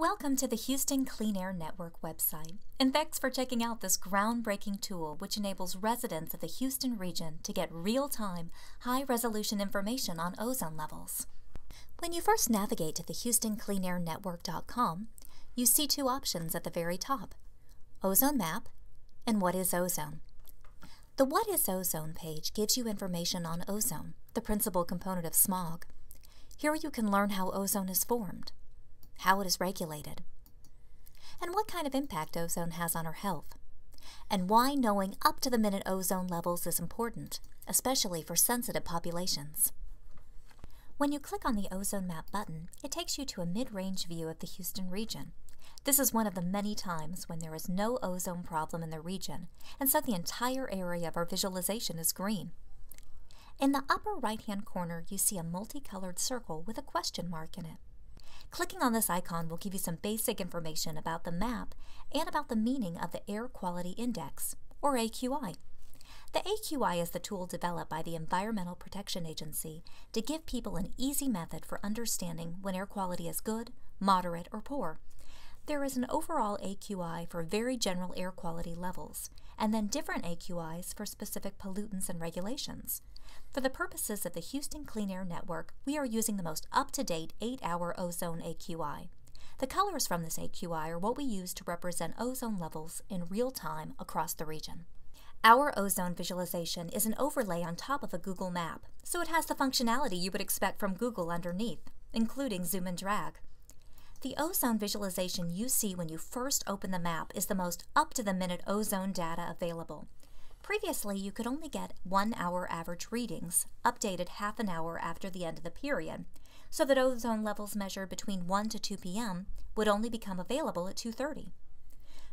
Welcome to the Houston Clean Air Network website, and thanks for checking out this groundbreaking tool which enables residents of the Houston region to get real-time, high-resolution information on ozone levels. When you first navigate to the HoustonCleanAirNetwork.com, you see two options at the very top, Ozone Map and What is Ozone? The What is Ozone page gives you information on ozone, the principal component of smog. Here you can learn how ozone is formed, how it is regulated, and what kind of impact ozone has on our health, and why knowing up-to-the-minute ozone levels is important, especially for sensitive populations. When you click on the Ozone Map button, it takes you to a mid-range view of the Houston region. This is one of the many times when there is no ozone problem in the region, and so the entire area of our visualization is green. In the upper right-hand corner, you see a multicolored circle with a question mark in it. Clicking on this icon will give you some basic information about the map and about the meaning of the Air Quality Index, or AQI. The AQI is the tool developed by the Environmental Protection Agency to give people an easy method for understanding when air quality is good, moderate, or poor. There is an overall AQI for very general air quality levels, and then different AQIs for specific pollutants and regulations. For the purposes of the Houston Clean Air Network, we are using the most up-to-date 8-hour ozone AQI. The colors from this AQI are what we use to represent ozone levels in real time across the region. Our ozone visualization is an overlay on top of a Google map, so it has the functionality you would expect from Google underneath, including zoom and drag. The ozone visualization you see when you first open the map is the most up-to-the-minute ozone data available. Previously, you could only get 1-hour average readings, updated half an hour after the end of the period, so that ozone levels measured between 1 to 2 p.m. would only become available at 2:30.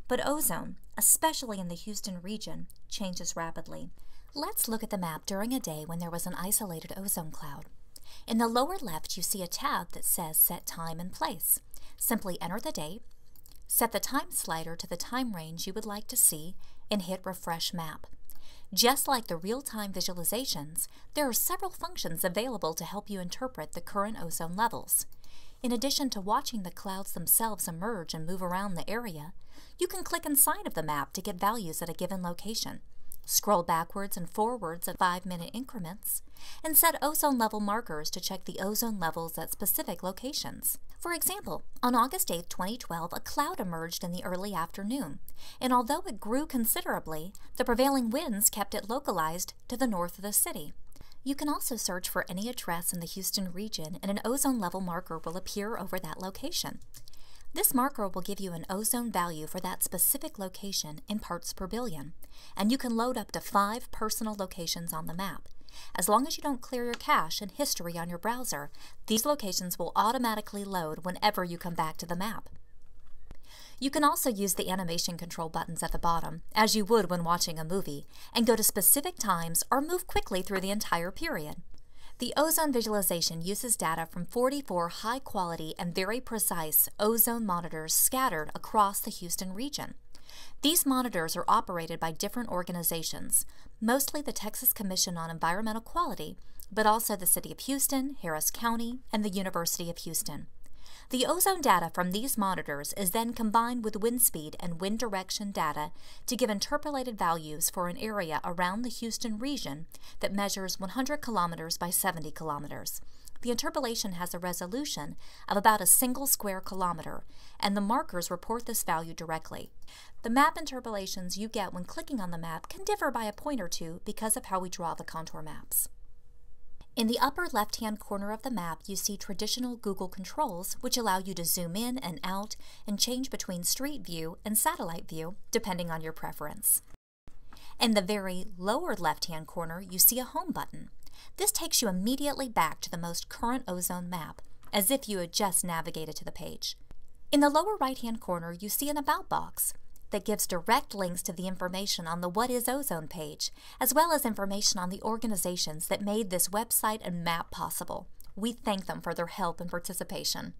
But ozone, especially in the Houston region, changes rapidly. Let's look at the map during a day when there was an isolated ozone cloud. In the lower left, you see a tab that says Set Time and Place. Simply enter the date, set the time slider to the time range you would like to see, and hit Refresh Map. Just like the real-time visualizations, there are several functions available to help you interpret the current ozone levels. In addition to watching the clouds themselves emerge and move around the area, you can click inside of the map to get values at a given location, scroll backwards and forwards at 5-minute increments, and set ozone level markers to check the ozone levels at specific locations. For example, on August 8, 2012, a cloud emerged in the early afternoon, and although it grew considerably, the prevailing winds kept it localized to the north of the city. You can also search for any address in the Houston region, and an ozone level marker will appear over that location. This marker will give you an ozone value for that specific location in parts per billion, and you can load up to 5 personal locations on the map. As long as you don't clear your cache and history on your browser, these locations will automatically load whenever you come back to the map. You can also use the animation control buttons at the bottom, as you would when watching a movie, and go to specific times or move quickly through the entire period. The ozone visualization uses data from 44 high-quality and very precise ozone monitors scattered across the Houston region. These monitors are operated by different organizations, mostly the Texas Commission on Environmental Quality, but also the City of Houston, Harris County, and the University of Houston. The ozone data from these monitors is then combined with wind speed and wind direction data to give interpolated values for an area around the Houston region that measures 100 kilometers by 70 kilometers. The interpolation has a resolution of about a single square kilometer, and the markers report this value directly. The map interpolations you get when clicking on the map can differ by a point or two because of how we draw the contour maps. In the upper left-hand corner of the map, you see traditional Google controls, which allow you to zoom in and out and change between street view and satellite view, depending on your preference. In the very lower left-hand corner, you see a Home button. This takes you immediately back to the most current ozone map, as if you had just navigated to the page. In the lower right-hand corner, you see an About box that gives direct links to the information on the What is Ozone page, as well as information on the organizations that made this website and map possible. We thank them for their help and participation.